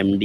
MD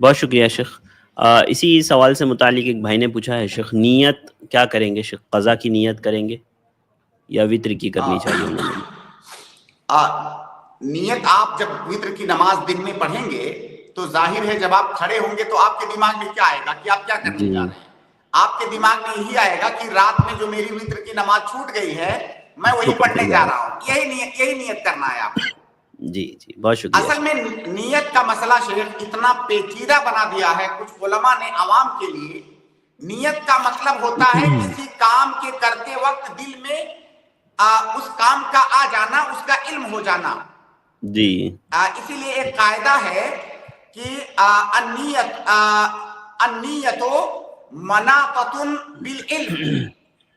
بہت شکریہ شیخ. اسی سوال سے متعلق ایک بھائی نے پوچھا ہے شیخ, نیت کیا کریں گے شیخ؟ قضا کی نیت کریں گے یا وطر کی کرنی چاہیے انہوں نے؟ نیت آپ جب وطر کی نماز دن میں پڑھیں گے تو ظاہر ہے جب آپ کھڑے ہوں گے تو آپ کے دماغ میں کیا آئے گا کہ آپ کیا کرنے جا رہے ہیں. آپ کے دماغ میں یہی آئے گا کہ رات میں جو میری وطر کی نماز چھوٹ گئی ہے میں وہی پڑھنے جا رہا ہوں. یہی نیت کرنا ہے آپ. جی جی بہت شکریہ. اصل میں نیت کا مسئلہ شیخ اتنا پیچیدہ بنا دیا ہے کچھ علماء نے عوام کے لیے. نیت کا مطلب ہوتا ہے کسی کام کے کرتے وقت دل میں اس کام کا آ جانا, اس کا علم ہو جانا. جی اسی لیے ایک قاعدہ ہے کہ النیت مناطۃ بالعلم.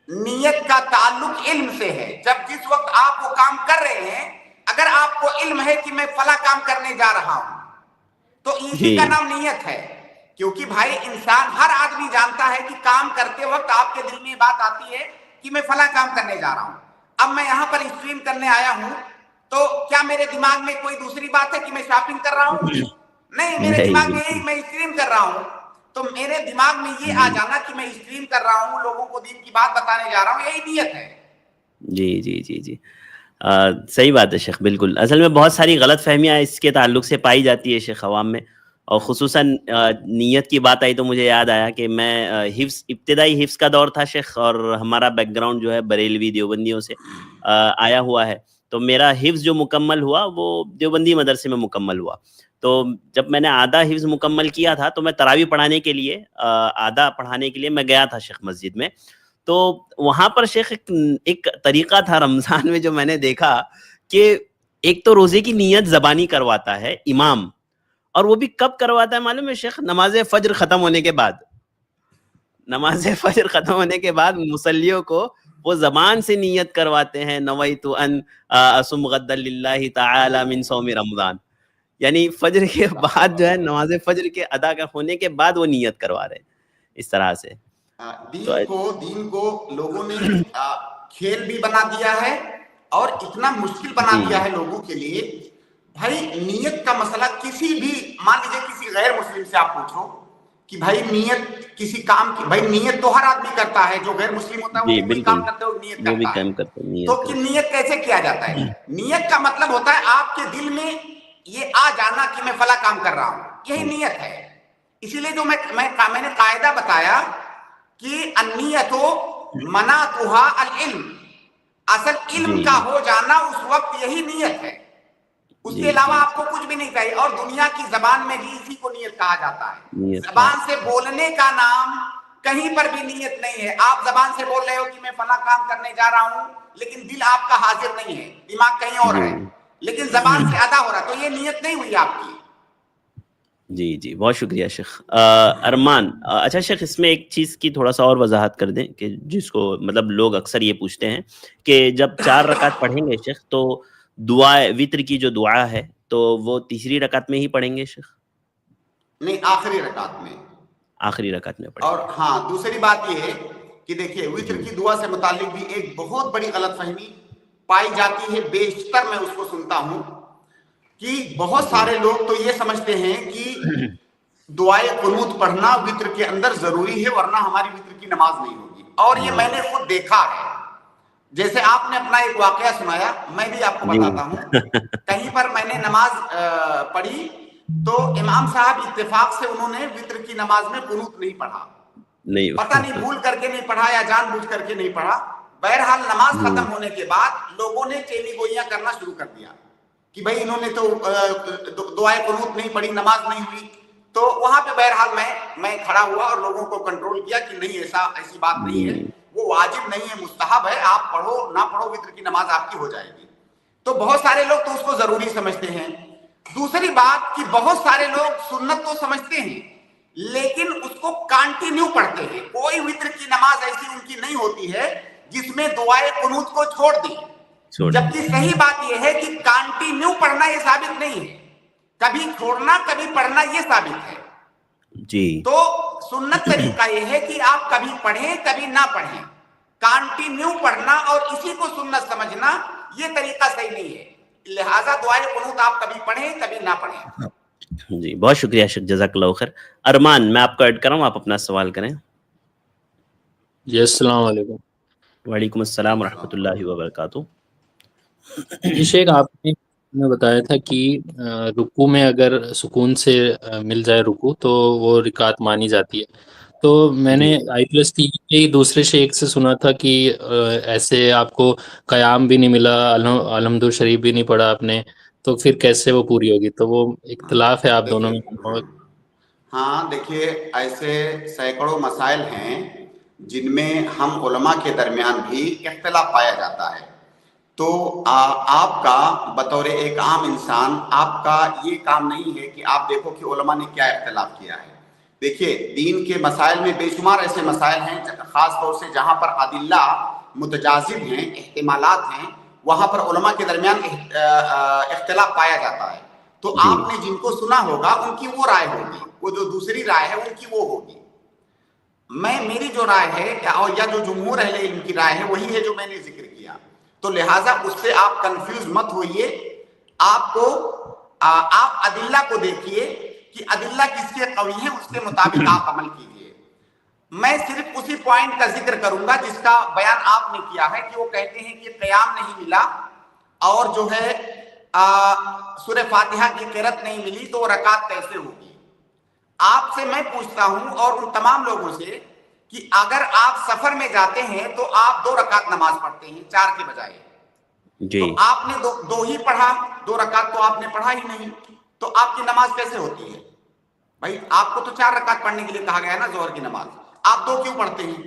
نیت کا تعلق علم سے ہے. جب جس وقت آپ وہ کام کر رہے ہیں اگر آپ کو علم ہے کہ میں فلاں کام کرنے جا رہا ہوں تو اسی کا نام نیت ہے. کیونکہ بھائی انسان, ہر آدمی جانتا ہے کہ کام کرتے وقت آپ کے دل میں بات آتی ہے کہ میں فلاں کام کرنے جا رہا ہوں. اب میں یہاں پر اسٹریم کرنے آیا ہوں تو کیا میرے دماغ میں کوئی دوسری بات ہے کہ میں شاپنگ کر رہا ہوں؟ نہیں, میرے دماغ میں یہی میں اسٹریم کر رہا ہوں. تو میرے دماغ میں یہ آ جانا کہ میں اسٹریم کر رہا ہوں, لوگوں کو دین کی بات بتانے جا رہا ہوں, یہی نیت ہے. جی جی جی جی صحیح بات ہے شیخ. بالکل. اصل میں بہت ساری غلط فہمیاں اس کے تعلق سے پائی جاتی ہے شیخ عوام میں, اور خصوصاً نیت کی بات آئی تو مجھے یاد آیا کہ میں ابتدائی حفظ کا دور تھا شیخ, اور ہمارا بیک گراؤنڈ جو ہے بریلوی دیوبندیوں سے آیا ہوا ہے. تو میرا حفظ جو مکمل ہوا وہ دیوبندی مدرسے میں مکمل ہوا. تو جب میں نے آدھا حفظ مکمل کیا تھا تو میں تراویح پڑھانے کے لیے آدھا پڑھانے کے لیے میں گیا تھا شیخ مسجد میں. تو وہاں پر شیخ ایک طریقہ تھا رمضان میں جو میں نے دیکھا کہ ایک تو روزے کی نیت زبانی کرواتا ہے امام, اور وہ بھی کب کرواتا ہے معلوم ہے شیخ؟ نماز فجر ختم ہونے کے بعد. نماز فجر ختم ہونے کے بعد مصلیوں کو وہ زبان سے نیت کرواتے ہیں, نویت ان اصوم غدا للہ تعالی من صوم رمضان. یعنی فجر کے بعد جو ہے نماز فجر کے ادا ہونے کے بعد وہ نیت کروا رہے ہیں اس طرح سے. دین کو لوگوں نے کھیل بھی بنا دیا ہے اور اتنا مشکل بنا دیا ہے لوگوں کے لیے. بھائی نیت کا مسئلہ کسی بھی, مان لیجیے کسی غیر مسلم سے آپ پوچھو کہ بھائی نیت کسی کام کی, بھائی نیت تو ہر آدمی کرتا ہے, جو غیر مسلم ہوتا ہے وہ بھی کام کرتا ہے, وہ نیت کرتا ہے. تو نیت کیسے کیا جاتا ہے؟ نیت کا مطلب ہوتا ہے آپ کے دل میں یہ آ جانا کہ میں فلاں کام کر رہا ہوں, یہی نیت ہے. اسی لیے جو میں نے قاعدہ بتایا کہ النیت مناطها العلم, اصل علم کا ہو جانا اس وقت یہی نیت ہے. اس کے علاوہ آپ کو کچھ بھی نہیں چاہیے. اور دنیا کی زبان میں بھی اسی کو نیت کہا جاتا ہے. زبان سے بولنے کا نام کہیں پر بھی نیت نہیں ہے. آپ زبان سے بول رہے ہو کہ میں فلاں کام کرنے جا رہا ہوں, لیکن دل آپ کا حاضر نہیں ہے, دماغ کہیں اور ہے, لیکن زبان سے ادا ہو رہا, تو یہ نیت نہیں ہوئی آپ کی. جی جی بہت شکریہ شیخ. ارمان, اچھا شیخ اس میں ایک چیز کی تھوڑا سا اور وضاحت کر دیں کہ جس کو مطلب لوگ اکثر یہ پوچھتے ہیں کہ جب 4 رکعت پڑھیں گے شیخ تو دعا وطر کی جو دعا ہے تو وہ تیسری رکعت میں ہی پڑھیں گے شیخ؟ نہیں، آخری رکعت میں. آخری رکعت میں پڑھیں. اور ہاں دوسری بات یہ ہے کہ دیکھیے وطر کی دعا سے متعلق بھی ایک بہت بڑی غلط فہمی پائی جاتی ہے. بیشتر میں اس کو سنتا ہوں کہ بہت سارے لوگ تو یہ سمجھتے ہیں کہ دعائے قنوت پڑھنا وطر کے اندر ضروری ہے ورنہ ہماری وطر کی نماز نہیں ہوگی. اور یہ میں نے خود دیکھا ہے. جیسے آپ نے اپنا ایک واقعہ سنایا, میں بھی آپ کو بتاتا ہوں. کہیں پر میں نے نماز پڑھی تو امام صاحب اتفاق سے انہوں نے وطر کی نماز میں قنوت نہیں پڑھا. پتہ نہیں بھول کر کے نہیں پڑھا یا جان بوجھ کر کے نہیں پڑھا. بہرحال نماز ختم ہونے کے بعد لوگوں نے چیلی گوئیاں کرنا شروع کر دیا کہ بھائی انہوں نے تو دعائے قنوت نہیں پڑھی, نماز نہیں ہوئی. تو وہاں پہ بہرحال میں کھڑا ہوا اور لوگوں کو کنٹرول کیا کہ نہیں, ایسی بات نہیں ہے, وہ واجب نہیں ہے, مستحب ہے, آپ پڑھو نہ پڑھو وطر کی نماز آپ کی ہو جائے گی. تو بہت سارے لوگ تو اس کو ضروری سمجھتے ہیں. دوسری بات کہ بہت سارے لوگ سنت تو سمجھتے ہیں لیکن اس کو کانٹینیو پڑھتے ہیں. کوئی وطر کی نماز ایسی ان کی نہیں ہوتی ہے جس میں دعائے قنوت کو چھوڑ دیں. جبکہ صحیح بات یہ ہے کہ کانٹینیو پڑھنا یہ ثابت نہیں ہے, کبھی چھوڑنا کبھی پڑھنا یہ ثابت ہے. جی تو سنت طریقہ یہ ہے کہ آپ کبھی پڑھیں کبھی نہ پڑھیں. کانٹینیو پڑھنا اور اسی کو سنت سمجھنا یہ طریقہ صحیح نہیں ہے. لہٰذا دعائے قنوت آپ کبھی پڑھیں کبھی نہ پڑھیں. جی بہت شکریہ شیخ, جزاک اللہ خیر. ارمان میں آپ کو ایڈ کروں, آپ اپنا سوال کریں. جی السلام علیکم. وعلیکم السلام ورحمۃ اللہ وبرکاتہ. جی شیخ, آپ نے بتایا تھا کہ رکوع میں اگر سکون سے مل جائے رکوع تو وہ رکعت مانی جاتی ہے. تو میں نے IPLS TV دوسرے شیخ سے سنا تھا کہ ایسے آپ کو قیام بھی نہیں ملا, الحمد شریف بھی نہیں پڑھا آپ نے, تو پھر کیسے وہ پوری ہوگی؟ تو وہ اختلاف ہے آپ دونوں میں. ہاں دیکھیے, ایسے سینکڑوں مسائل ہیں جن میں ہم علماء کے درمیان بھی اختلاف پایا جاتا ہے. تو آپ کا بطور ایک عام انسان آپ کا یہ کام نہیں ہے کہ آپ دیکھو کہ علماء نے کیا اختلاف کیا ہے. دیکھیے دین کے مسائل میں بے شمار ایسے مسائل ہیں خاص طور سے جہاں پر ادلہ متجاذب ہیں, احتمالات ہیں, وہاں پر علماء کے درمیان اختلاف پایا جاتا ہے. تو آپ نے جن کو سنا ہوگا ان کی وہ رائے ہوگی, وہ جو دوسری رائے ہے ان کی وہ ہوگی. میری جو رائے ہے یا جو جمہور اہل علم کی رائے ہے وہی ہے جو میں نے ذکر کیا. تو لہٰذا اس سے آپ کنفیوز مت ہوئیے. آپ ادلہ کو دیکھیے کہ ادلہ کس کے قوی ہیں, اس کے مطابق آپ عمل کیجیے. میں صرف اسی پوائنٹ کا ذکر کروں گا جس کا بیان آپ نے کیا ہے کہ وہ کہتے ہیں کہ قیام نہیں ملا اور جو ہے سورہ فاتحہ کی قرأت نہیں ملی تو وہ رکعت کیسے ہوگی. آپ سے میں پوچھتا ہوں اور ان تمام لوگوں سے کہ اگر آپ سفر میں جاتے ہیں تو آپ 2 رکعت نماز پڑھتے ہیں 4 کے بجائے. تو آپ نے دو ہی پڑھا, 2 رکعت تو آپ نے پڑھا ہی نہیں, تو آپ کی نماز کیسے ہوتی ہے؟ بھائی آپ کو تو 4 رکعت پڑھنے کے لیے کہا گیا ہے نا ظہر کی نماز, آپ 2 کیوں پڑھتے ہیں؟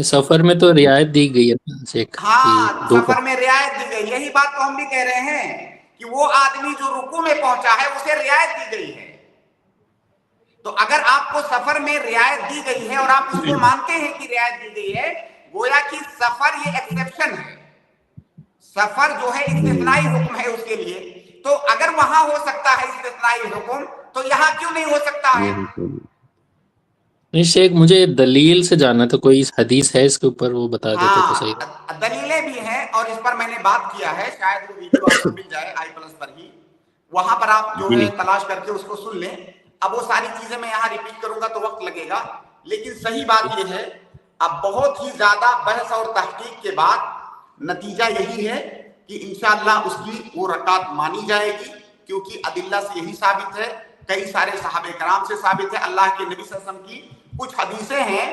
سفر میں تو رعایت دی گئی ہے. ہاں سفر میں رعایت دی گئی, یہی بات تو ہم بھی کہہ رہے ہیں کہ وہ آدمی جو رکوع میں پہنچا ہے اسے رعایت دی گئی ہے. تو اگر آپ کو سفر میں رعایت دی گئی ہے اور آپ اس کو مانتے ہیں کہ رعایت دی گئی ہے, گویا کہ سفر یہ ایکسیپشن ہے, سفر جو ہے استثنائی حکم ہے اس کے لیے. تو اگر وہاں ہو سکتا ہے استثنائی حکم تو یہاں کیوں نہیں ہو سکتا ہے؟ نہیں شیخ, مجھے دلیل سے جاننا تھا, کوئی حدیث ہے اس کے اوپر, وہ بتا دیتے تو صحیح. دلیلیں بھی ہیں اور اس پر میں نے بات کیا ہے, شاید وہ ویڈیو آپ کو مل جائے iPlus پر ہی, وہاں پر آپ جو ہے تلاش کر کے اس کو سن لیں. اب وہ ساری چیزیں میں یہاں ریپیٹ کروں گا تو وقت لگے گا, لیکن صحیح بات یہ ہے اب بہت ہی زیادہ بحث اور تحقیق کے بعد نتیجہ یہی ہے کہ انشاءاللہ اس کی وہ رکعت مانی جائے گی, کیونکہ ادلہ سے یہی ثابت ہے, کئی سارے صحابہ کرام سے ثابت ہے, اللہ کے نبی صلی اللہ علیہ وسلم کی کچھ حدیثیں ہیں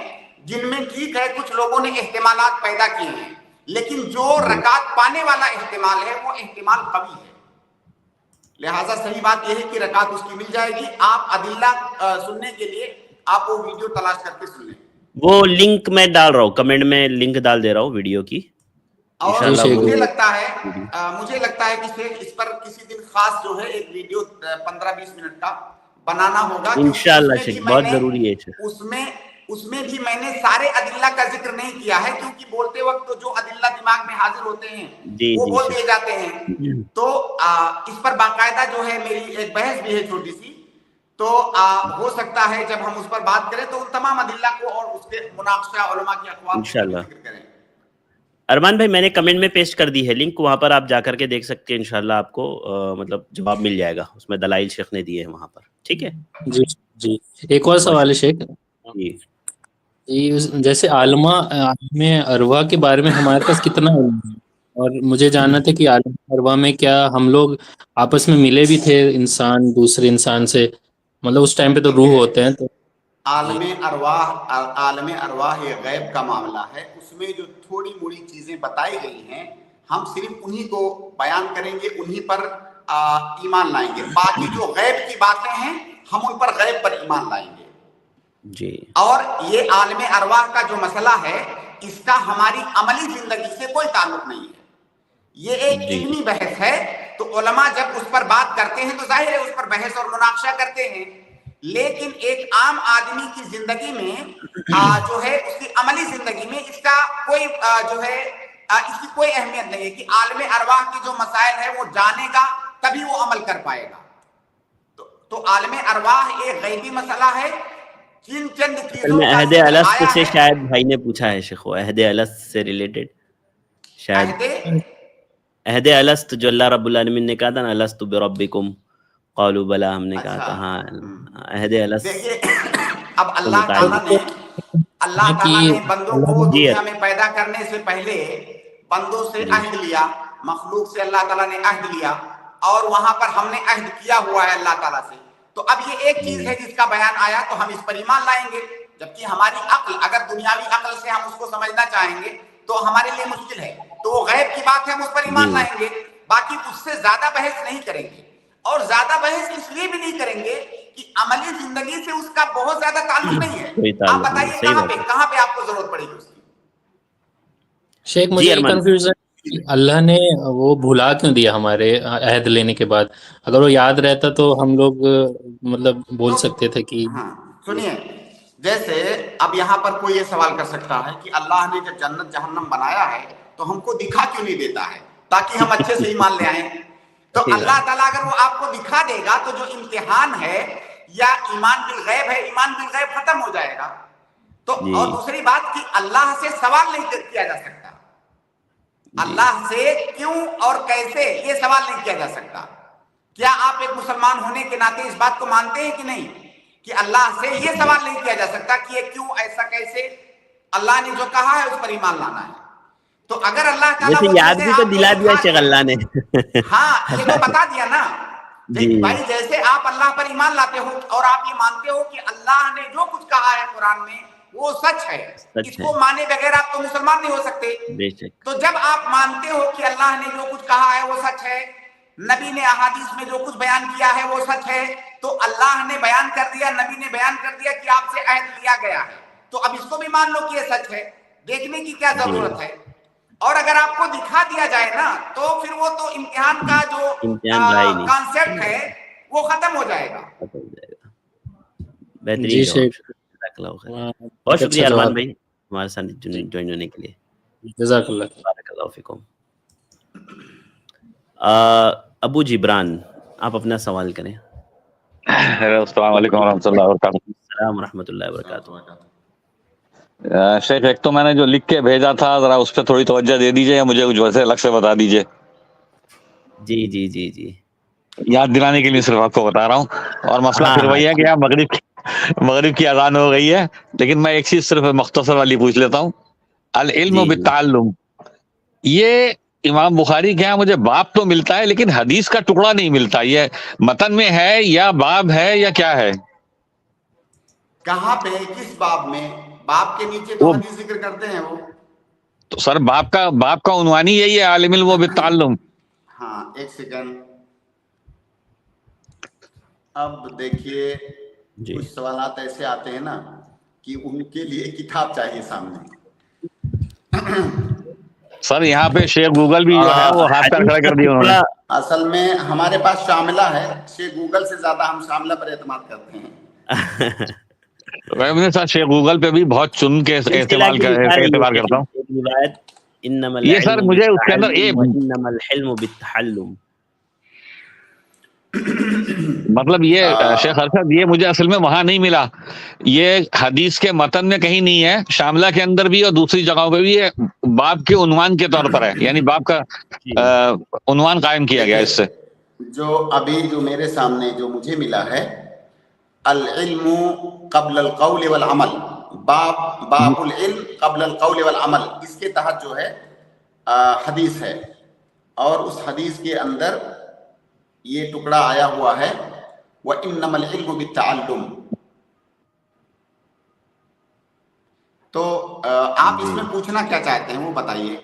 جن میں ٹھیک ہے کچھ لوگوں نے احتمالات پیدا کیے ہیں, لیکن جو رکعت پانے والا احتمال ہے وہ احتمال قوی ہے. لہٰذا صحیح بات یہ ہے کہ رکعت اس کی مل جائے گی. آپ ادلہ سننے کے لیے آپ وہ ویڈیو تلاش کر کے سن لیں. وہ لنک میں ڈال رہا ہوں, کمنٹ میں لنک ڈال دے رہا ہوں ویڈیو کی, اور انشاءاللہ مجھے وہ لگتا ہے کہ شیخ اس پر کسی دن خاص جو ہے ایک ویڈیو 15-20 منٹ کا بنانا ہوگا، کیونکہ انشاءاللہ شیخ بہت ضروری ہے شیخ. اس میں بھی میں نے سارے ادلہ کا ذکر نہیں کیا ہے، کیونکہ بولتے وقت جو ادلہ دماغ میں حاضر ہوتے ہیں جی وہ جی بول شیخ. دیے جاتے ہیں. تو اس پر باقاعدہ جو ہے میری ایک بحث بھی ہے چھوٹی سی، تو ہو سکتا ہے جب ہم اس پر بات کریں تو ان تمام ادلہ کو اور اس کے مناقشہ علماء کے اقوال کو بھی ذکر کریں. ارمان بھائی میں نے کمنٹ میں پیسٹ کر دی ہے لنک، وہاں پر آپ جا کر کے دیکھ سکتے ہیں، انشاءاللہ آپ کو مطلب جواب مل جائے گا، اس میں دلائل شیخ نے دیے ہیں وہاں پر. ٹھیک ہے جی جی. ایک اور سوال ہے شیخ جی. جی، جیسے عالم ارواح کے بارے میں ہمارے پاس کتنا علم ہے، اور مجھے جاننا تھا کہ عالم ارواح میں کیا ہم لوگ آپس میں ملے بھی تھے انسان دوسرے انسان سے، مطلب اس ٹائم پہ تو روح ہوتے ہیں تو عالم ارواح یہ غیب کا معاملہ ہے، اس میں جو تھوڑی موڑی چیزیں بتائی گئی ہیں ہم صرف انہی کو بیان کریں گے، انہی پر ایمان لائیں گے. باقی جو غیب کی باتیں ہیں ہم ان پر غیب پر ایمان لائیں گے. جی. اور یہ عالم ارواح کا جو مسئلہ ہے اس کا ہماری عملی زندگی سے کوئی تعلق نہیں ہے، یہ ایک جی علمی بحث ہے. تو علماء جب اس پر بات کرتے ہیں تو ظاہر ہے اس پر بحث اور مناقشہ کرتے ہیں، لیکن ایک عام آدمی کی زندگی میں جو ہے اس کی عملی زندگی میں اس کا کوئی جو ہے اس کی کوئی اہمیت نہیں ہے کہ عالم ارواح کی جو مسائل ہے وہ جانے گا تبھی وہ عمل کر پائے گا. تو عالم ارواح ایک غیبی مسئلہ ہے، جن چند اصل چیزوں میں کا عہد ذکر الست آیا سے ہے. شاید بھائی نے پوچھا ہے شیخ، عہد الست سے ریلیٹڈ شاید. عہد الست جو اللہ رب العالمین نے کہا تھا نا، الست بربکم قالوا بلا، ہم نے کہا تھا ہاں عہد الست. دیکھیے اب اللہ تعالیٰ نے بندوں کو جی دنیا میں پیدا کرنے سے پہلے بندوں سے عہد لیا، مخلوق سے اللہ تعالیٰ نے عہد لیا، اور وہاں پر ہم نے عہد کیا ہوا ہے اللہ تعالیٰ سے. تو اب یہ ایک چیز ہے جس کا بیان آیا تو ہم اس پر ایمان لائیں گے، جبکہ ہماری عقل اگر دنیاوی عقل سے ہم اس کو سمجھنا چاہیں گے تو ہمارے لیے مشکل ہے، تو وہ غیب کی بات ہے، ہم اس پر ایمان لائیں گے. باقی اس سے زیادہ بحث نہیں کریں گے، اور زیادہ بحث اس لیے بھی نہیں کریں گے کہ عملی زندگی سے اس کا بہت زیادہ تعلق نہیں ہے. آپ بتائیے کہاں پہ آپ کو ضرورت پڑے گی اس کی. شیخ مجھے یہ کنفیوژن، اللہ نے وہ بھلا کیوں دیا ہمارے عہد لینے کے بعد؟ اگر وہ یاد رہتا تو ہم لوگ مطلب بول سکتے تھے کہ سنیے، جیسے اب یہاں پر کوئی یہ سوال کر سکتا ہے کہ اللہ نے جب جنت جہنم بنایا ہے تو ہم کو دکھا کیوں نہیں دیتا ہے تاکہ ہم اچھے سے ایمان لے آئیں. تو اللہ تعالیٰ اگر وہ آپ کو دکھا دے گا تو جو امتحان ہے یا ایمان بالغیب ہے، ایمان بالغیب ختم ہو جائے گا. تو اور دوسری بات کہ اللہ سے سوال نہیں کیا جا سکتا، اللہ سے کیوں اور کیسے یہ سوال نہیں کیا جا سکتا. کیا آپ ایک مسلمان ہونے کے ناطے اس بات کو مانتے ہیں کہ نہیں کہ اللہ سے یہ سوال نہیں کیا جا سکتا کہ یہ کیوں، ایسا کیسے؟ اللہ نے جو کہا ہے اس پر ایمان لانا ہے. تو اگر اللہ تعالیٰ وہ یاد بھی تو دلا دیا شیخ اللہ نے. ہاں یہ تو بتا دیا نا بھائی، جیسے آپ اللہ پر ایمان لاتے ہو اور آپ یہ مانتے ہو کہ اللہ نے جو کچھ کہا ہے قرآن میں وہ سچ ہے، اس کو مانے بغیر آپ تو مسلمان نہیں ہو سکتے. تو جب آپ مانتے ہو کہ اللہ نے جو کچھ کہا ہے وہ سچ ہے، نبی نے احادیث میں جو کچھ بیان کیا ہے وہ سچ ہے، تو اللہ نے بیان کر دیا، نبی نے بیان کر دیا کہ آپ سے عہد لیا گیا ہے، تو اب اس کو بھی مان لو کہ یہ سچ ہے، دیکھنے کی کیا ضرورت ہے. اور اگر آپ کو دکھا دیا جائے نا تو پھر وہ تو امتحان کا جو کانسیپٹ ہے وہ ختم ہو جائے گا. بہترین جواب، بہت شکریہ ارمان بھائی ہمارے ساتھ جوائن ہونے کے لیے. جزاک اللہ، بارک اللہ فیکم. ابو جبران آپ اپنا سوال کریں. السلام علیکم ورحمۃ اللہ وبرکاتہ. السلام ورحمۃ اللہ وبرکاتہ. شیخ ایک تو میں نے جو لکھ کے بھیجا تھا ذرا اس پہ تھوڑی توجہ دے دیجیے، یا مجھے کچھ ویسے الگ سے بتا دیجیے. جی جی جی جی یاد دلانے کے لیے صرف آپ کو بتا رہا ہوں. اور مسئلہ پھر وہی ہے کہ مغرب کی اذان ہو گئی ہے، لیکن میں ایک چیز صرف مختصر والی پوچھ لیتا ہوں. العلم بالتعلم، یہ امام بخاری کے یہاں مجھے باب تو ملتا ہے لیکن حدیث کا ٹکڑا نہیں ملتا، یہ متن میں ہے یا باب ہے یا کیا ہے؟ کہاں پہ، کس باب میں؟ باب کے نیچے تو حدیث ذکر کرتے ہیں وہ. تو سر باب کا عنوان ہی یہی ہے، عالم العلم بالتعلم. ہاں ایک سیکنڈ. اب دیکھیے کچھ سوالات ایسے آتے ہیں نا کہ ان کے لیے کتاب چاہیے سامنے. سر یہاں پہ شیخ گوگل بھی جو ہے وہ ہاتھ پیر کھڑا کر دیا انہوں نے. اصل میں ہمارے پاس شاملہ ہے, شیخ گوگل سے زیادہ ہم شاملہ پر اعتماد کرتے ہیں. میں سر شیخ گوگل پہ بھی بہت چن کے اعتبار کرتا ہوں. یہ سر مجھے اس کے اندر مطلب یہ شیخ ارشد یہ مجھے اصل میں وہاں نہیں ملا, یہ حدیث کے متن میں کہیں نہیں ہے, شاملہ کے اندر بھی اور دوسری جگہوں پہ بھی یہ باب کے عنوان کے طور پر ہے, یعنی باب کا عنوان قائم کیا گیا اس سے. جو ابھی جو میرے سامنے جو مجھے ملا ہے, العلم قبل القول والعمل, باب العلم قبل القول والعمل, اس کے تحت جو ہے حدیث ہے, اور اس حدیث کے اندر یہ ٹکڑا آیا ہوا ہے وَإِنَّمَا الْعِلْمُ بِالتَّعَلُّمِ. تو آپ اس میں پوچھنا کیا چاہتے ہیں وہ بتائیے.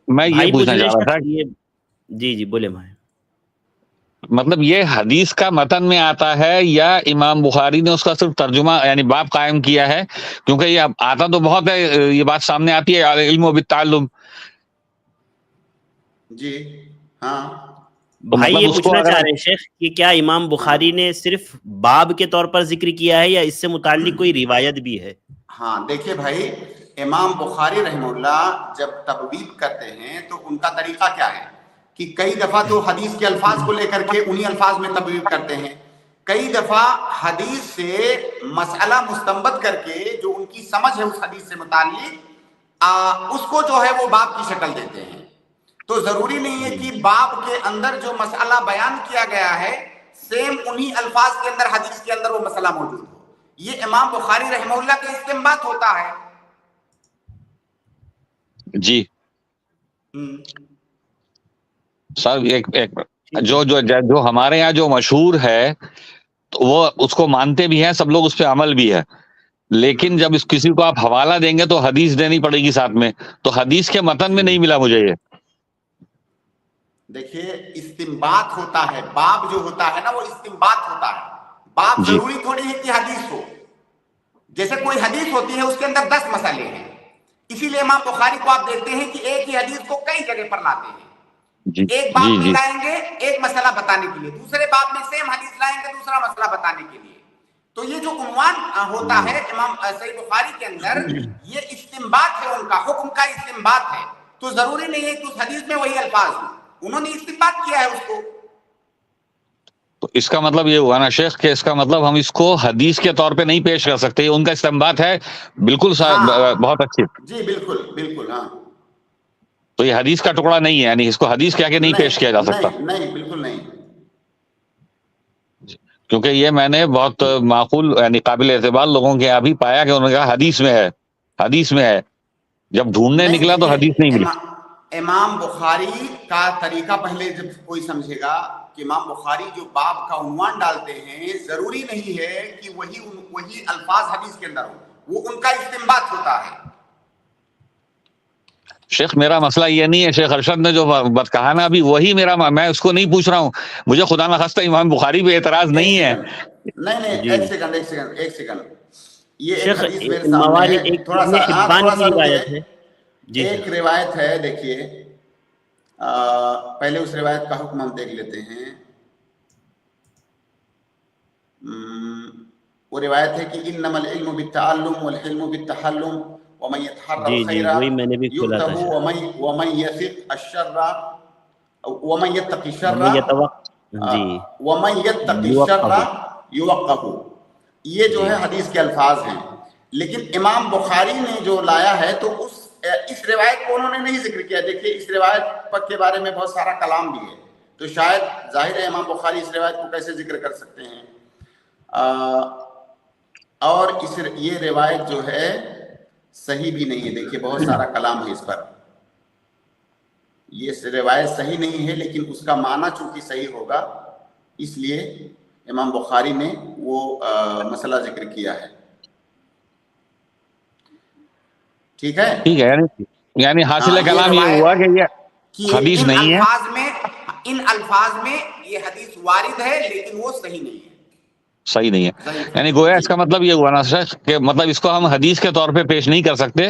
میں یہ پوچھنا چاہ رہا تھا, جی بولے بھائی. مطلب یہ حدیث کا متن میں آتا ہے یا امام بخاری نے اس کا صرف ترجمہ یعنی باب قائم کیا ہے, کیونکہ یہ آتا تو بہت ہے, یہ بات سامنے آتی ہے العلم بالتعلم. جی ہاں بھائی یہ پوچھنا چاہ رہے ہیں شیخ کہ کیا امام بخاری نے صرف باب کے طور پر ذکر کیا ہے یا اس سے متعلق کوئی روایت بھی ہے؟ ہاں دیکھیے بھائی, امام بخاری رحمہ اللہ جب تبویب کرتے ہیں تو ان کا طریقہ کیا ہے کہ کئی دفعہ تو حدیث کے الفاظ کو لے کر کے انہی الفاظ میں تبویب کرتے ہیں, کئی دفعہ حدیث سے مسئلہ مستنبط کر کے جو ان کی سمجھ ہے اس حدیث سے متعلق اس کو جو ہے وہ باب کی شکل دیتے ہیں. تو ضروری نہیں ہے کہ باب کے اندر جو مسئلہ بیان کیا گیا ہے سیم انہی الفاظ کے اندر حدیث کے اندر وہ مسئلہ موجود ہو. یہ امام بخاری رحمہ اللہ کا استنباط ہوتا ہے. جی سر ایک جو ہمارے یہاں جو مشہور ہے تو وہ اس کو مانتے بھی ہیں سب لوگ, اس پہ عمل بھی ہے, لیکن جب اس کسی کو آپ حوالہ دیں گے تو حدیث دینی پڑے گی ساتھ میں, تو حدیث کے متن میں نہیں ملا مجھے یہ. دیکھیے استنباط ہوتا ہے, باب جو ہوتا ہے نا وہ استنباط ہوتا ہے. باب ضروری تھوڑی ہے کہ حدیث ہو, جیسے کوئی حدیث ہوتی ہے اس کے اندر 10 مسئلے ہیں, اسی لیے امام بخاری کو آپ دیکھتے ہیں کہ ایک ہی حدیث کو کئی جگہ پر لاتے ہیں. ایک باب میں لائیں گے ایک مسئلہ بتانے کے لیے, دوسرے باب میں سیم حدیث لائیں گے دوسرا مسئلہ بتانے کے لیے. تو یہ جو عنوان ہوتا ہے امام صحیح بخاری کے اندر, یہ استنباط ہے, ان کا حکم کا استنباط ہے. تو ضروری نہیں ہے کہ اس حدیث میں وہی الفاظ ہوں, انہوں نے استنباط کیا ہے اس کو. تو اس کا مطلب یہ ہوا نا شیخ کہ اس کا مطلب ہم اس کو حدیث کے طور پہ نہیں پیش کر سکتے, ان کا استنباط ہے. بالکل بہت اچھی. جی بالکل بالکل. ہاں تو یہ حدیث کا ٹکڑا نہیں ہے, یعنی اس کو حدیث کہہ کے نہیں پیش کیا جا سکتا. نہیں بالکل نہیں. کیونکہ یہ میں نے بہت معقول یعنی قابل اعتبار لوگوں کے یہاں بھی پایا کہ انہوں نے کہا حدیث میں ہے, حدیث میں ہے. جب ڈھونڈنے نکلا تو حدیث نہیں ملی. امام بخاری کا طریقہ پہلے جب کوئی سمجھے گا کہ امام بخاری جو باب کا عنوان ڈالتے ہیں ضروری نہیں ہے کہ وہی الفاظ حدیث کے اندر ہو, وہ ان کا استنباط ہوتا ہے. شیخ میرا مسئلہ یہ نہیں ہے, شیخ ارشد نے جو بات کہا نا ابھی وہی میرا, میں اس کو نہیں پوچھ رہا ہوں. مجھے خدا نخواستہ امام بخاری پہ اعتراض نہیں ہے. نہیں ایک سیکنڈ یہ ایک حدیث میرے سامنے ہے, تھوڑا سا ایک روایت ہے. دیکھیے پہلے اس روایت کا حکم ہم دیکھ لیتے ہیں. وہ روایت ہے کہ انما العلم بالتعلم والحلم بالتحلم ومن يتحرى الخير يؤته ومن يثق الشر ومن يتقي الشر ومن يتقي الشر يوقه. یہ جو ہے حدیث کے الفاظ ہیں, لیکن امام بخاری نے جو لایا ہے تو اس روایت کو انہوں نے نہیں ذکر کیا. دیکھیے اس روایت کے بارے میں بہت سارا کلام بھی ہے, تو شاید ظاہر ہے امام بخاری اس روایت کو کیسے ذکر کر سکتے ہیں. اور یہ روایت جو ہے صحیح بھی نہیں ہے. دیکھیے بہت سارا کلام ہے اس پر. یہ روایت صحیح نہیں ہے, لیکن اس کا معنی چونکہ صحیح ہوگا اس لیے امام بخاری نے وہ مسئلہ ذکر کیا ہے. ٹھیک ہے, یعنی حاصل کلام یہ ہوا کہ یہ حدیث نہیں ہے. ان الفاظ میں یہ حدیث وارد ہے لیکن وہ صحیح نہیں ہے. صحیح نہیں ہے, یعنی گویا اس کا مطلب یہ ہوا نا کہ مطلب اس کو ہم حدیث کے طور پہ پیش نہیں کر سکتے,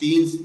3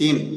3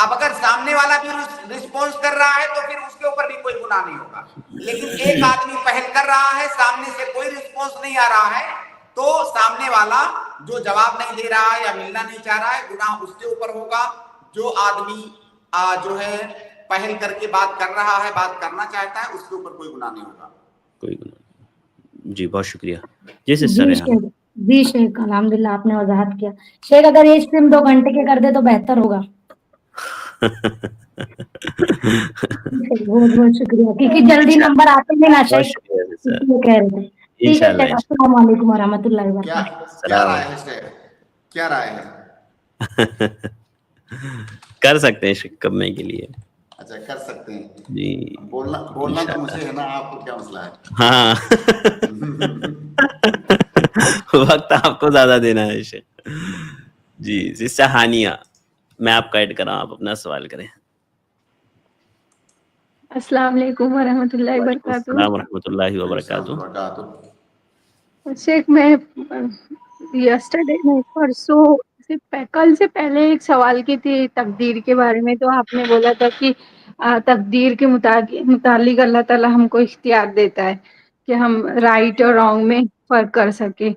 اب اگر سامنے والا بھی رسپونس کر رہا ہے تو پھر اس کے اوپر بھی کوئی گناہ نہیں ہوگا. لیکن ایک آدمی پہل کر رہا ہے, سامنے سے کوئی رسپونس نہیں آ رہا ہے, تو سامنے والا جو جواب نہیں دے رہا ہے یا ملنا نہیں چاہ رہا ہے, گناہ اس کے اوپر ہوگا. جو آدمی جو ہے پہل کر کے بات کر رہا ہے, بات کرنا چاہتا ہے, اس کے اوپر کوئی گناہ نہیں ہوگا. کوئی گناہ نہیں. جی بہت شکریہ. جیسے سر جی شیخ الحمدللہ آپ نے وضاحت کیا. شیخ اگر یہ اسٹریم 2 گھنٹے کے کر دے تو بہتر ہوگا. بہت بہت شکریہ, کیونکہ جلدی نمبر آتے ہیں نا بہت شیخ, شکریہ سر. کہہ رہے تھے. ٹھیک ہے انشاءاللہ شیخ, السلام علیکم ورحمۃ اللہ وبرکاتہ. کیا رائے ہے شیخ, کیا رائے ہے؟ کر سکتے ہیں شک کرنے کے لیے. اچھا کر سکتے ہیں جی, بولنا تو مجھے ہے نا, آپ کو کیا مسئلہ ہے؟ ہاں وقت آپ کو زیادہ دینا ہے شیخ. جی سسٹر ہانیہ, میں آپ کا ایڈ کر رہا ہوں, آپ اپنا سوال کریں. السلام علیکم ورحمۃ اللہ وبرکاتہ. السلام ورحمۃ اللہ وبرکاتہ. شیخ میں یسٹرڈے میں پرسوں کل سے پہلے ایک سوال کی تھی تقدیر کے بارے میں, تو آپ نے بولا تھا کہ تقدیر کے متعلق اللہ تعالی ہم کو اختیار دیتا ہے کہ ہم رائٹ اور رانگ میں فرق کر سکے.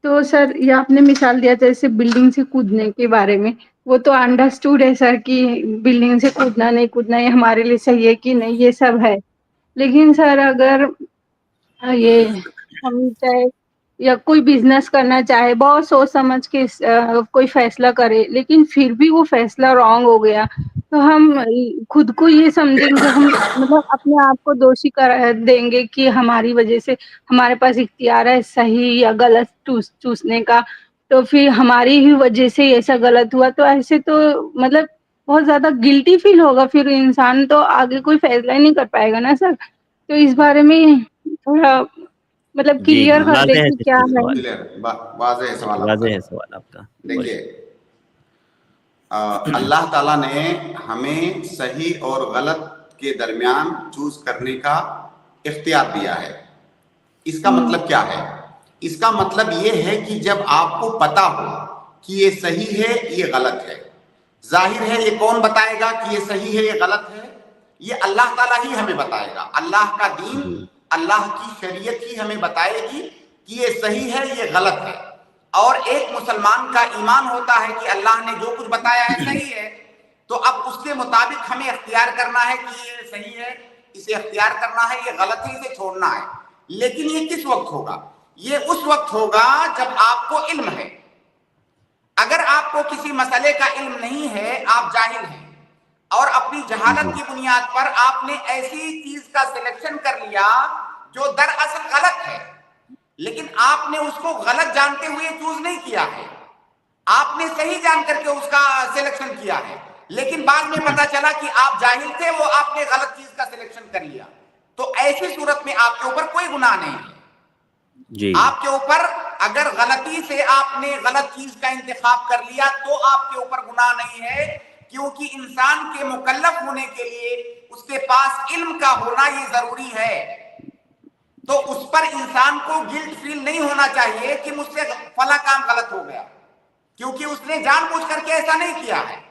تو سر یہ آپ نے مثال دیا تھا جیسے بلڈنگ سے کودنے کے بارے میں, وہ تو انڈرسٹوڈ ہے سر کہ بلڈنگ سے کودنا نہیں کودنا یہ ہمارے لیے صحیح ہے کہ نہیں, یہ سب ہے. لیکن سر اگر یہ ہم چاہے یا کوئی بزنس کرنا چاہے, بہت سوچ سمجھ کے کوئی فیصلہ کرے, لیکن پھر بھی وہ فیصلہ رانگ ہو گیا, تو ہم خود کو یہ سمجھیں گے, ہم مطلب اپنے آپ کو دوشی کر دیں گے کہ ہماری وجہ سے ہمارے پاس اختیار ہے صحیح یا غلط چوسنے کا, تو پھر ہماری ہی وجہ سے ایسا غلط ہوا. تو ایسے تو مطلب بہت زیادہ گلٹی فیل ہوگا, پھر انسان تو آگے کوئی فیصلہ ہی نہیں کر پائے گا نا سر. تو اس بارے میں تھوڑا مطلب جی کلیئر کر دے واضح ہے کہ کیا ہے. سوال, واضح ہے سوال آپ کا. واضح ہے سوال آپ کا. دیکھیے اللہ تعالیٰ نے ہمیں صحیح اور غلط کے درمیان چوز کرنے کا اختیار دیا ہے. اس کا مطلب کیا ہے؟ اس کا مطلب یہ ہے کہ جب آپ کو پتا ہو کہ یہ صحیح ہے یہ غلط ہے, ظاہر ہے یہ کون بتائے گا کہ یہ صحیح ہے یہ غلط ہے؟ یہ اللہ تعالیٰ ہی ہمیں بتائے گا. اللہ کا دین, اللہ کی شریعت ہی ہمیں بتائے گی کہ یہ صحیح ہے یہ غلط ہے. اور ایک مسلمان کا ایمان ہوتا ہے کہ اللہ نے جو کچھ بتایا ہے صحیح ہے, تو اب اس کے مطابق ہمیں اختیار کرنا ہے کہ یہ صحیح ہے, اسے اختیار کرنا ہے, یہ غلط ہے اسے چھوڑنا ہے. لیکن یہ کس وقت ہوگا؟ یہ اس وقت ہوگا جب آپ کو علم ہے. اگر آپ کو کسی مسئلے کا علم نہیں ہے, آپ جاہل ہیں, اور اپنی جہالت کی بنیاد پر آپ نے ایسی چیز کا سلیکشن کر لیا جو دراصل غلط ہے, لیکن آپ نے اس کو غلط جانتے ہوئے چوز نہیں کیا ہے, آپ نے صحیح جان کر کے اس کا سلیکشن کیا ہے, لیکن بعد میں پتا چلا کہ آپ جاہل تھے, وہ آپ نے غلط چیز کا سلیکشن کر لیا. تو ایسی صورت میں آپ کے اوپر کوئی گناہ نہیں ہے. جی آپ کے اوپر اگر غلطی سے آپ نے غلط چیز کا انتخاب کر لیا تو آپ کے اوپر گناہ نہیں ہے, کیونکہ انسان کے مکلف ہونے کے لیے اس کے پاس علم کا ہونا یہ ضروری ہے. تو اس پر انسان کو گلٹ فیل نہیں ہونا چاہیے کہ مجھ سے فلاں کام غلط ہو گیا, کیونکہ اس نے جان بوجھ کر کے ایسا نہیں کیا ہے.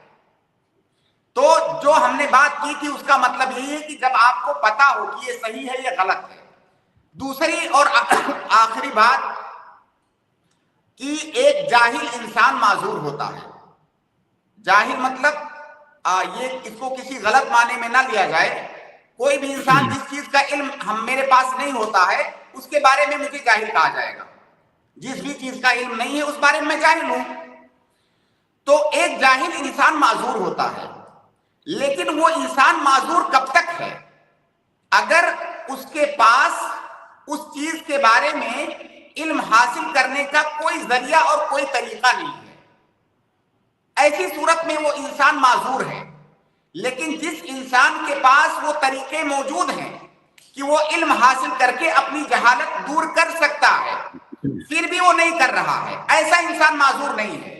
تو جو ہم نے بات کی تھی اس کا مطلب یہی ہے کہ جب آپ کو پتا ہو کہ یہ صحیح ہے یہ غلط ہے. دوسری اور آخری بات کہ ایک جاہل انسان معذور ہوتا ہے. جاہل مطلب یہ اس کو کسی غلط معنی میں نہ لیا جائے. کوئی بھی انسان جس چیز کا علم میرے پاس نہیں ہوتا ہے اس کے بارے میں مجھے جاہل کہا جائے گا. جس بھی چیز کا علم نہیں ہے اس بارے میں میں جاہل ہوں. تو ایک جاہل انسان معذور ہوتا ہے, لیکن وہ انسان معذور کب تک ہے؟ اگر اس کے پاس اس چیز کے بارے میں علم حاصل کرنے کا کوئی ذریعہ اور کوئی طریقہ نہیں ہے, ایسی صورت میں وہ انسان معذور ہے. لیکن جس انسان کے پاس وہ طریقے موجود ہیں کہ وہ علم حاصل کر کے اپنی جہالت دور کر سکتا ہے, پھر بھی وہ نہیں کر رہا ہے, ایسا انسان معذور نہیں ہے.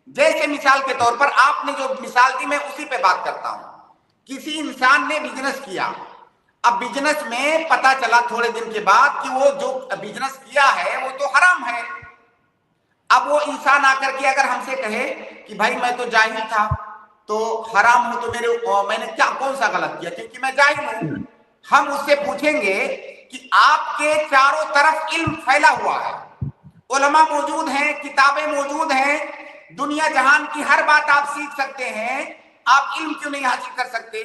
جیسے مثال کے طور پر آپ نے جو مثال دی میں اسی پہ بات کرتا ہوں. کسی انسان نے بزنس کیا, اب بزنس میں پتا چلا تھوڑے دن کے بعد کہ وہ جو بزنس کیا ہے وہ تو حرام ہے. اب وہ انسان آ کر کے اگر ہم سے کہے کہ بھائی میں تو جاہل تھا, تو حرام ہو تو میں نے کیا کون سا غلط کیا, کیونکہ میں جاہل ہوں. ہم اس سے پوچھیں گے کہ آپ کے چاروں طرف علم پھیلا ہوا ہے, علماء موجود ہیں, کتابیں موجود ہیں, دنیا جہان کی ہر بات آپ سیکھ سکتے ہیں, آپ علم کیوں نہیں حاصل کر سکتے؟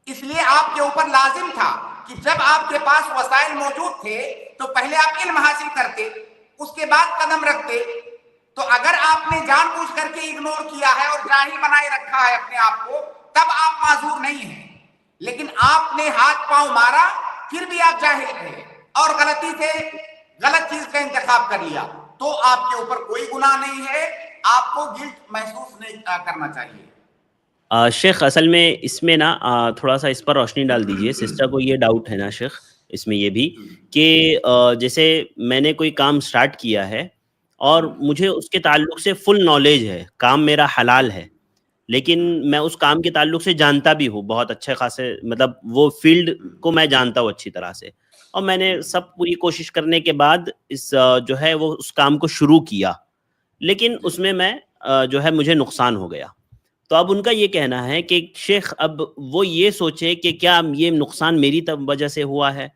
اس لیے آپ کے اوپر لازم تھا کہ جب آپ کے پاس وسائل موجود تھے تو پہلے آپ علم حاصل کرتے, اس کے بعد قدم رکھتے. تو اگر آپ نے جان بوجھ کر کے اگنور کیا ہے اور جاہل بنائے رکھا ہے اپنے آپ کو, تب آپ معذور نہیں ہیں. لیکن آپ نے ہاتھ پاؤں مارا, پھر بھی آپ جاہل رہے اور غلطی سے غلط چیز کا انتخاب کر لیا, تو آپ کے اوپر کوئی گناہ نہیں ہے, آپ کو گلٹ محسوس نہیں کرنا چاہیے. شیخ اصل میں اس میں نا تھوڑا سا اس پر روشنی ڈال دیجئے. سسٹر کو یہ ڈاؤٹ ہے نا شیخ اس میں یہ بھی کہ جیسے میں نے کوئی کام سٹارٹ کیا ہے اور مجھے اس کے تعلق سے فل نالج ہے, کام میرا حلال ہے, لیکن میں اس کام کے تعلق سے جانتا بھی ہوں بہت اچھے خاصے, مطلب وہ فیلڈ کو میں جانتا ہوں اچھی طرح سے, اور میں نے سب پوری کوشش کرنے کے بعد اس جو ہے وہ اس کام کو شروع کیا, لیکن اس میں جو ہے مجھے نقصان ہو گیا. تو اب ان کا یہ کہنا ہے کہ شیخ اب وہ یہ سوچے کہ کیا یہ نقصان میری وجہ سے ہوا ہے,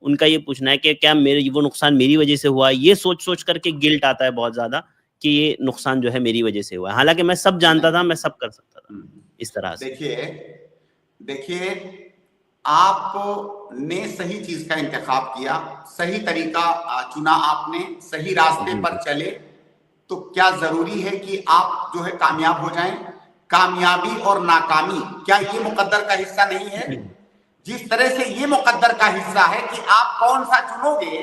ان کا یہ پوچھنا ہے کہ کیا وہ نقصان میری وجہ سے ہوا ہے. یہ سوچ کر کے گلٹ آتا ہے بہت زیادہ کہ یہ نقصان جو ہے میری وجہ سے ہوا ہے, حالانکہ میں سب جانتا تھا, میں سب کر سکتا تھا اس طرح سے. دیکھیے آپ نے صحیح چیز کا انتخاب کیا, صحیح طریقہ چنا, آپ نے صحیح راستے پر چلے, تو کیا ضروری ہے کہ آپ جو ہے کامیاب ہو جائیں؟ کامیابی اور ناکامی کیا یہ مقدر کا حصہ نہیں ہے؟ جس طرح سے یہ مقدر کا حصہ ہے کہ آپ کون سا چنو گے,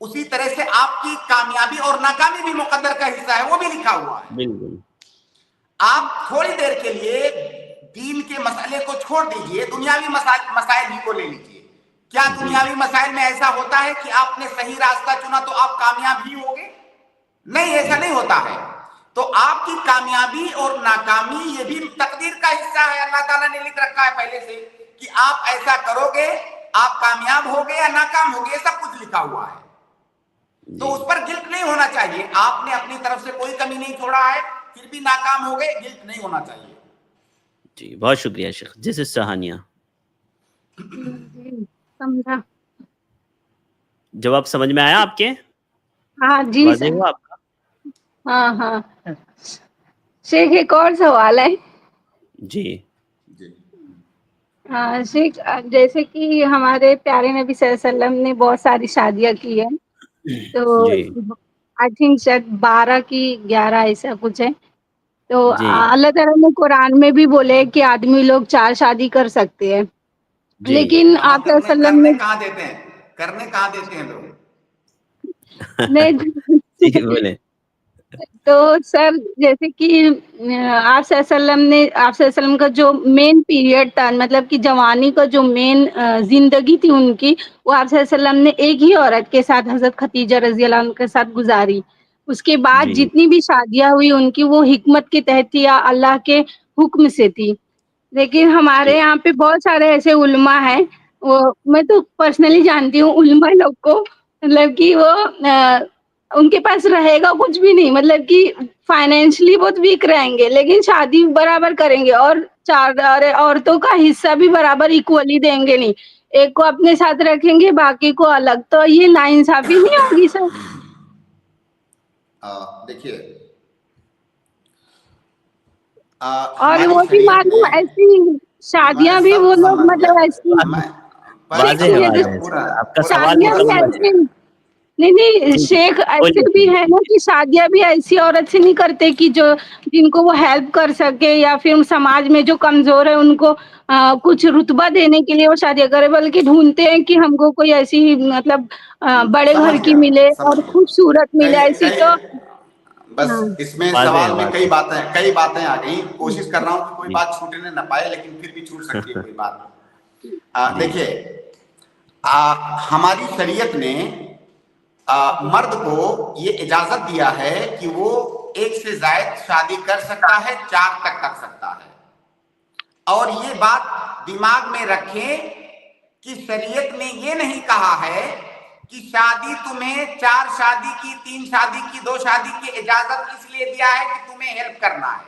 اسی طرح سے آپ کی کامیابی اور ناکامی بھی مقدر کا حصہ ہے, وہ بھی لکھا ہوا ہے. بالکل. آپ تھوڑی دیر کے لیے دین کے مسئلے کو چھوڑ دیجئے, دنیاوی مسائل ہی کو لے لیجئے. کیا دنیاوی مسائل میں ایسا ہوتا ہے کہ آپ نے صحیح راستہ چنا تو آپ کامیاب ہی ہوگے؟ نہیں, ایسا نہیں ہوتا ہے. تو آپ کی کامیابی اور ناکامی یہ بھی تقدیر کا حصہ ہے, اللہ تعالیٰ نے لکھ رکھا ہے پہلے سے کہ آپ ایسا کرو گے, آپ کامیاب ہوگے یا ناکام ہوگے, سب کچھ لکھا ہوا ہے. تو اس پر گلٹ نہیں ہونا چاہیے. آپ نے اپنی طرف سے کوئی کمی نہیں چھوڑا ہے, پھر بھی ناکام ہو گئے, گلٹ نہیں ہونا چاہیے. جی بہت شکریہ شیخ. جس سہانیہ سمجھا, جواب سمجھ میں آیا آپ کے؟ ہاں جی واضح ہوا آپ کا؟ ہاں. شیخ ایک اور سوال ہے. جی ہاں شیخ, جیسے کہ ہمارے پیارے نبی صلی اللہ علیہ وسلم نے بہت ساری شادیاں کی ہیں, تو جی آئی تھنک شاید 12 کی 11 ایسا کچھ ہے. تو جی اللہ تعالیٰ نے قرآن میں بھی بولے کہ آدمی لوگ 4 شادی کر سکتے ہیں, جی لیکن آپ صلی اللہ علیہ وسلم کرنے نے کہاں دیتے ہیں لوگ؟ جی بولے. تو سر جیسے کہ آپ صلی اللہ علیہ وسلم کا جو مین پیریڈ تھا, مطلب کہ جوانی کا جو مین زندگی تھی ان کی, وہ آپ صلی اللہ علیہ وسلم نے ایک ہی عورت کے ساتھ, حضرت خدیجہ رضی اللہ عنہ کے ساتھ گزاری. اس کے بعد جی جتنی بھی شادیاں ہوئی ان کی وہ حکمت کے تحت تھی یا اللہ کے حکم سے تھی. لیکن ہمارے یہاں پہ بہت سارے ایسے علماء ہیں, وہ میں تو پرسنلی جانتی ہوں علماء لوگ کو, مطلب کہ وہ ان کے پاس رہے گا کچھ بھی نہیں, مطلب کہ فائنینشلی بہت ویک رہیں گے, لیکن شادی برابر کریں گے اور 4 عورتوں کا حصہ بھی برابر ایکولی دیں گے نہیں, ایک کو اپنے ساتھ رکھیں گے باقی کو الگ. تو یہ ناانصافی نہیں ہوگی سر؟ دیکھیے اور ہماری وہ بھی شریعت معلوم میں ایسی شادیاں بھی وہ لوگ مطلب ایسی واضح ہے واضح ہے. آپ کا سوال شادیاں بھی مکمل ہے. ایسی نہیں جی شیخ, ایسے بھی بولیے. ہے نا کہ شادیاں بھی ایسی عورت سے نہیں کرتے کہ جو جن کو وہ ہیلپ کر سکے, یا پھر سماج میں جو کمزور ہے ان کو کچھ رتبہ دینے کے لیے وہ شادیاں کرے, بلکہ ڈھونڈتے ہیں کہ ہم کو کوئی ایسی مطلب بڑے گھر کی ملے اور خوبصورت ملے ایسی. تو بس ہاں اس میں واضح ہے سوال میں واضح. کئی باتیں آ گئی. کوشش کر رہا ہوں کہ کوئی جی بات چھوٹنے نہ پائے, لیکن پھر بھی چھوٹ سکتی ہے کوئی بات. جی دیکھیے ہماری شریعت نے مرد کو یہ اجازت دیا ہے کہ وہ 1 سے زائد شادی کر سکتا ہے, 4 تک کر سکتا ہے. اور یہ بات دماغ میں رکھیں کہ شریعت نے یہ نہیں کہا ہے کہ شادی تمہیں 4 شادی کی, 3 شادی کی, 2 شادی کی اجازت اس لیے دیا ہے کہ تمہیں ہیلپ کرنا ہے.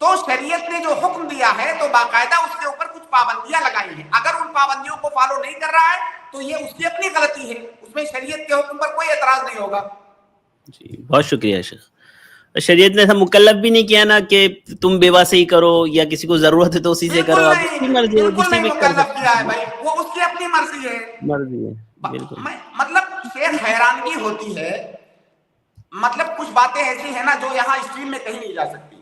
تو شریعت نے جو حکم دیا ہے تو باقاعدہ اس کے اوپر کچھ پابندیاں لگائی ہیں. اگر ان پابندیوں کو فالو نہیں کر رہا ہے تو یہ اس کی اپنی غلطی ہے, اس میں شریعت کے حکم پر کوئی اعتراض نہیں ہوگا. جی بہت شکریہ شیخ. شریعت نے ایسا مکلف بھی نہیں کیا نا کہ تم بیوہ سے ہی کرو یا کسی کو ضرورت ہے تو اسی سے کرو, آپ کی مرضی ہے, بالکل جسے نہیں بھی کر مکلف سکتے کیا ہے بھائی, وہ اس کی اپنی مرضی ہے. مرضی ہے بالکل. مطلب شیخ حیرانگی ہوتی ہے, مطلب کچھ باتیں ایسی ہیں نا جو یہاں اسٹریم میں کہیں نہیں جا سکتی.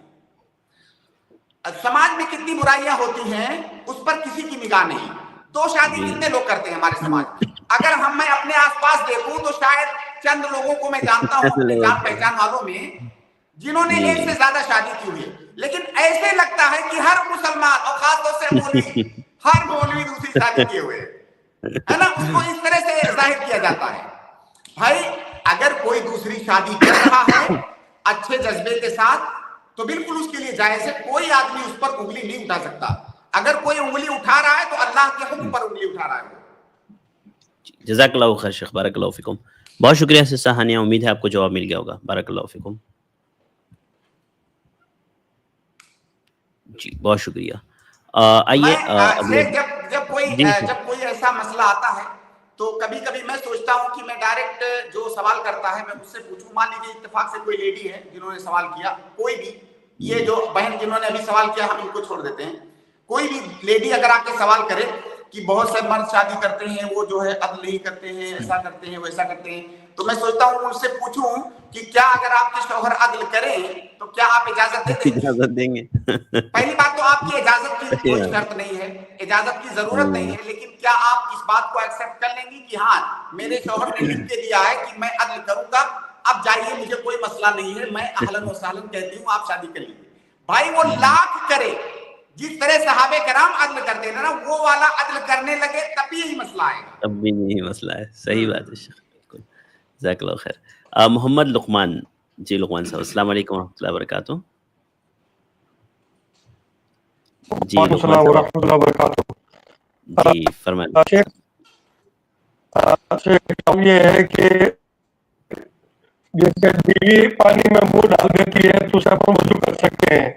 سماج میں کتنی برائیاں ہوتی ہیں اس پر کسی کی نگاہ نہیں. 2 شادی کتنے لوگ کرتے ہیں ہمارے سماج میں؟ اگر میں اپنے آس پاس دیکھوں تو شاید چند لوگوں کو میں جانتا ہوں اپنے جان پہچان والوں میں جنہوں نے ایک سے زیادہ شادی کی ہوئی ہے. لیکن ایسے لگتا ہے کہ ہر مسلمان اور خاص طور سے مولوی, ہر مولوی دوسری شادی کیے ہوئے ہے نا, اس کو اس طرح سے ظاہر کیا جاتا ہے. بھائی اگر کوئی دوسری شادی کر رہا ہے اچھے جذبے کے ساتھ تو بالکل اس کے لیے جائز ہے, کوئی آدمی اس پر انگلی نہیں اٹھا سکتا. اگر کوئی انگلی اٹھا رہا ہے تو اللہ کے حکم پر انگلی اٹھا رہا ہے. جزاک اللہ خیر شیخ, بارک اللہ فیکم. بہت شکریہ سسٹر ہانیہ, امید ہے آپ کو جواب مل گیا ہوگا. بارک اللہ فیکم. جی بہت شکریہ. آئیے جب کوئی ایسا مسئلہ آتا ہے تو کبھی کبھی میں سوچتا ہوں کہ میں ڈائریکٹ جو سوال کرتا ہے میں اس سے پوچھوں. مان لیجیے اتفاق سے کوئی لیڈی ہے جنہوں نے سوال کیا, کوئی بھی, یہ جو بہن جنہوں نے ابھی سوال کیا ہم ان کو چھوڑ دیتے ہیں, کوئی بھی لیڈی اگر آ کے سوال کرے کہ بہت سے مرد شادی کرتے ہیں وہ جو ہے عدل نہیں کرتے ہیں, ایسا کرتے ہیں ویسا کرتے ہیں, تو میں سوچتا ہوں ان سے پوچھوں کہ کیا اگر آپ کے شوہر عدل کریں تو کیا آپ اجازت دے دیں گے؟ اجازت دیں گے. پہلی بات تو آپ کی اجازت کی کوئی شرط نہیں ہے, اجازت کی ضرورت نہیں ہے, لیکن کیا آپ اس بات کو ایکسپٹ کر لیں گی کہ ہاں میرے شوہر نے لکھ کے دیا ہے کہ میں عدل کروں گا, اب جائیے مجھے کوئی مسئلہ نہیں ہے, میں اہلاً و سہلاً کہتی ہوں آپ شادی کر لیجیے. بھائی وہ لاکھ کرے, جس طرح صحابہ کرام عدل کرتے ہیں نا وہ والا عدل کرنے لگے تب بھی یہی مسئلہ آئے گا. تب بھی یہی مسئلہ ہے. صحیح بات ہے شیخ, بالکل. جزاک اللہ خیر. محمد لقمان. جی لقمان صاحب, السلام علیکم ورحمۃ اللہ وبرکاتہ. جی السلام ورحمۃ اللہ وبرکاتہ. جی فرمائیں. یہ ہے کہ جیسے بلی پانی میں منہ ڈال دیتی ہے تو اسے اپن وضو کر سکتے ہیں,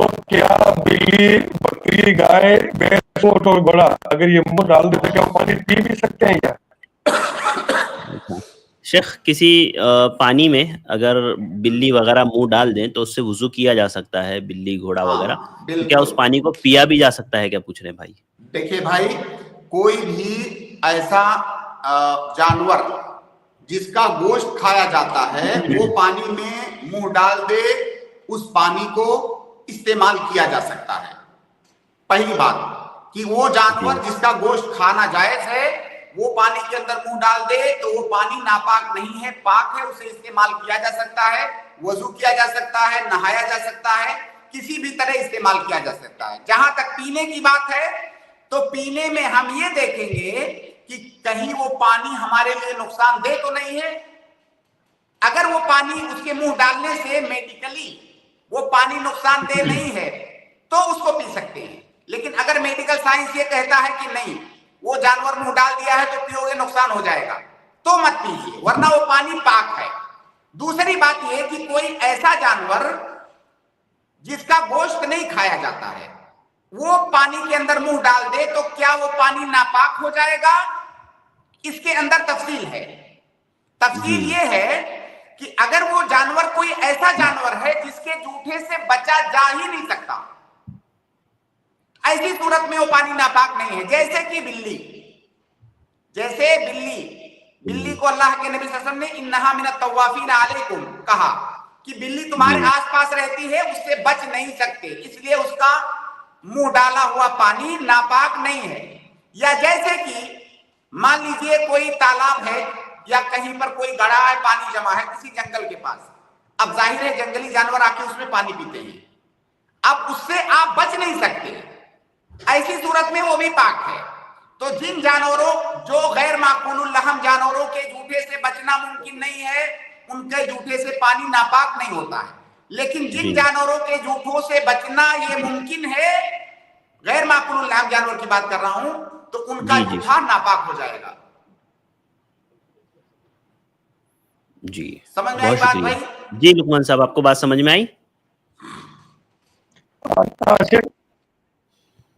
تو کیا بلی, بکری, گائے, بھینس, چھوٹ اور بڑا اگر یہ منہ ڈال دیتے کیا وہ پانی پی بھی سکتے ہیں کیا؟ شیخ کسی پانی میں اگر بلی وغیرہ منہ ڈال دیں تو اس سے وضو کیا جا سکتا ہے, بلی گھوڑا وغیرہ, تو کیا اس پانی کو پیا بھی جا سکتا ہے کیا, پوچھ رہے ہیں بھائی. دیکھیے بھائی, کوئی بھی ایسا جانور جس کا گوشت کھایا جاتا ہے وہ پانی میں منہ ڈال دے, اس پانی کو استعمال کیا جا سکتا ہے. پہلی بات کہ وہ جانور جس کا گوشت کھانا جائز ہے وہ پانی کے اندر منہ ڈال دے تو وہ پانی ناپاک نہیں ہے, پاک ہے, اسے استعمال کیا جا سکتا ہے, وضو کیا جا سکتا ہے, نہایا جا سکتا ہے, کسی بھی طرح استعمال کیا جا سکتا ہے. جہاں تک پینے کی بات ہے تو پینے میں ہم یہ دیکھیں گے کہ کہیں وہ پانی ہمارے لیے نقصان دہ تو نہیں ہے. اگر وہ پانی اس کے منہ ڈالنے سے میڈیکلی وہ پانی نقصان دہ نہیں ہے تو اس کو پی سکتے ہیں. لیکن اگر میڈیکل سائنس یہ کہتا ہے کہ نہیں وہ جانور منہ ڈال دیا ہے تو پیو گے نقصان ہو جائے گا تو مت پیجیے, ورنہ وہ پانی پاک ہے. دوسری بات یہ کہ کوئی ایسا جانور جس کا گوشت نہیں کھایا جاتا ہے وہ پانی کے اندر منہ ڈال دے تو کیا وہ پانی ناپاک ہو جائے گا؟ اس کے اندر تفصیل ہے. تفصیل یہ ہے کہ اگر وہ جانور کوئی ایسا جانور ہے جس کے جوٹے سے بچا جا ہی نہیں سکتا, ایسی صورت میں وہ پانی ناپاک نہیں ہے. جیسے کہ بلی کو اللہ کے نبی صلی اللہ علیہ وسلم نے انہا من الطوافین علیکم کہا کہ بلی تمہارے آس پاس رہتی ہے, اس سے بچ نہیں سکتے, اس لیے اس کا منہ ڈالا ہوا پانی ناپاک نہیں ہے. یا جیسے کہ مان لیجئے کوئی تالاب ہے یا کہیں پر کوئی گڑھا ہے, پانی جمع ہے کسی جنگل کے پاس, اب ظاہر ہے جنگلی جانور آ کے اس میں پانی پیتے ہیں, اب اس سے آپ بچ نہیں سکتے, ایسی صورت میں وہ بھی پاک ہے. تو جن جانوروں جو غیر معقول اللحم جانوروں کے جوٹے سے بچنا ممکن نہیں ہے ان کے جوٹے سے پانی ناپاک نہیں ہوتا ہے. لیکن جن جانوروں کے جوٹوں سے بچنا یہ ممکن ہے, غیر معقول اللحم جانور کی بات کر رہا ہوں, تو ان کا جوٹا ناپاک ہو جائے گا. جی سمجھ میں آئی بات بھائی؟ جی لقمان صاحب آپ کو بات سمجھ میں آئی؟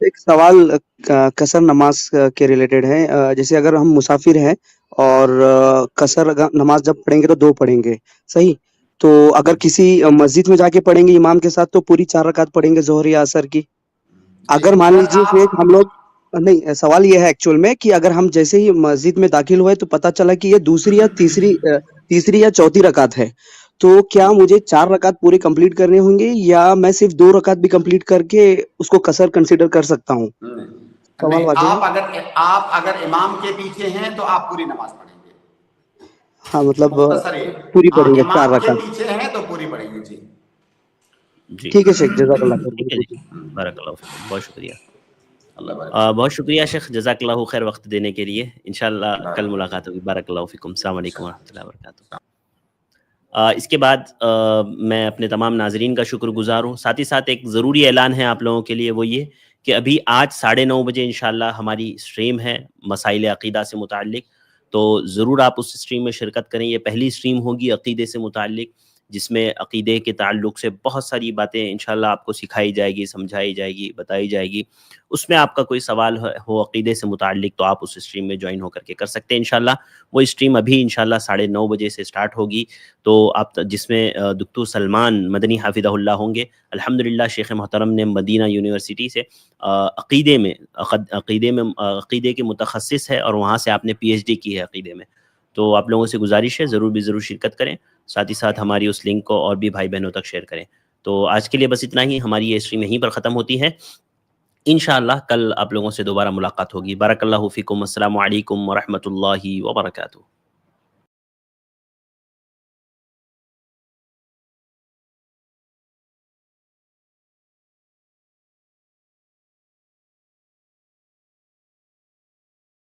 ایک سوال قصر نماز کے ریلیٹڈ ہے. جیسے اگر ہم مسافر ہیں اور قصر نماز جب پڑھیں گے تو 2 پڑھیں گے، صحیح؟ تو اگر کسی مسجد میں جا کے پڑھیں گے امام کے ساتھ تو پوری 4 رکعت پڑھیں گے ظہر یا عصر کی. اگر مان لیجیے کہ ہم لوگ نہیں، سوال یہ ہے ایکچوئل میں کہ اگر ہم جیسے ہی مسجد میں داخل ہوئے تو پتہ چلا کہ یہ دوسری یا چوتھی رکعت ہے، تو کیا مجھے 4 رکعت پورے کمپلیٹ کرنے ہوں گے یا میں صرف 2 رکعت بھی کمپلیٹ کر کے اس کو قصر کنسیڈر کر سکتا ہوں؟ سوال واضح ہے؟ آپ اگر امام کے پیچھے ہیں تو آپ پوری نماز پڑھیں گے. ہاں مطلب مختصر ہے، پوری پڑھیں گے 4 امام کے رکعت. پیچھے ہیں تو پوری پڑھیں گے. جی جی ٹھیک ہے شیخ، جزاک اللہ ٹھیک ہے خیر. جی، بارک اللہ فیکم، بہت شکریہ. اللہ بارک. بہت شکریہ شیخ، جزاک اللہ خیر وقت دینے کے لیے. انشاءاللہ کل ملاقات ہوگی. بارک اللہ فیکم. السلام علیکم ورحمۃ اللہ وبرکاتہ. اس کے بعد میں اپنے تمام ناظرین کا شکر گزار ہوں. ساتھ ہی ساتھ ایک ضروری اعلان ہے آپ لوگوں کے لیے، وہ یہ کہ ابھی آج 9:30 بجے انشاءاللہ ہماری اسٹریم ہے مسائل عقیدہ سے متعلق، تو ضرور آپ اس اسٹریم میں شرکت کریں. یہ پہلی اسٹریم ہوگی عقیدے سے متعلق، جس میں عقیدے کے تعلق سے بہت ساری باتیں انشاءاللہ آپ کو سکھائی جائے گی، سمجھائی جائے گی، بتائی جائے گی. اس میں آپ کا کوئی سوال ہو عقیدے سے متعلق تو آپ اس اسٹریم میں جوائن ہو کر کے کر سکتے ہیں انشاءاللہ. وہ اسٹریم ابھی انشاءاللہ 9:30 بجے سے سٹارٹ ہوگی، تو آپ جس میں دکتور سلمان مدنی حافظہ اللہ ہوں گے. الحمدللہ شیخ محترم نے مدینہ یونیورسٹی سے عقیدے کے متخصص ہے، اور وہاں سے آپ نے PhD کی ہے عقیدے میں. تو آپ لوگوں سے گزارش ہے ضرور شرکت کریں. ساتھ ہی ساتھ ہماری اس لنک کو اور بھی بھائی بہنوں تک شیئر کریں. تو آج کے لیے بس اتنا ہی. ہماری یہ اسٹریم یہیں پر ختم ہوتی ہے. انشاءاللہ کل آپ لوگوں سے دوبارہ ملاقات ہوگی. بارک اللہ فیکم. السلام علیکم ورحمۃ اللہ وبرکاتہ.